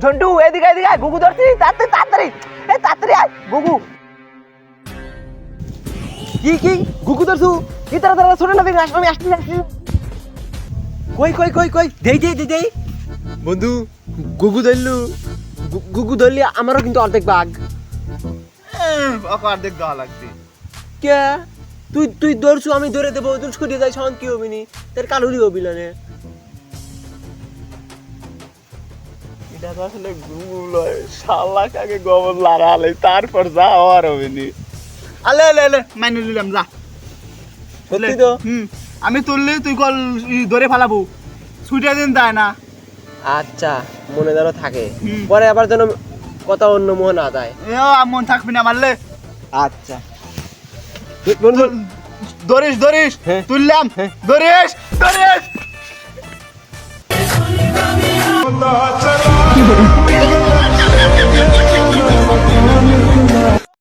ঝন্টু এদিকে এদিকে আয়, গুগু ধরছি, তাড়াতাড়ি তাড়াতাড়ি, এই তাড়াতাড়ি আয় গুগু। কি গুগু ধরছু? কি তাড়াতাড়ি ছোট না দেখে আমি আসছি আসছি। কই দেই বন্ধু, গুগু ধরলু। গুগু ধরলি আমারও কিন্তু অর্ধেক ভাগ। অর্ধেক দেওয়া লাগবে। কে তুই ধরছু, আমি ধরে দেবো, তুই ছুটে যাই সমান কি হবি নি, তোর কালুরি হবি না রে। এটা তো আসলে গুগল শালা কাকে গোবর লাড়ালে তারপর যা হওয়ার হবে নি। আলে আলে আলে মাইনে নিলাম যা। সত্যি তো? আমি তুললে তুই কল ধরে ফেলাবো, ছুটে দিন দেয় না। আচ্ছা, মনে যেন থাকে, হুম। পরে আবার যেন কথা অন্য মনে না যায়। মন থাকবি না মারলে। আচ্ছা বন্ধু, ধরিস হ্যাঁ। তুললাম, হ্যাঁ। ধরিস।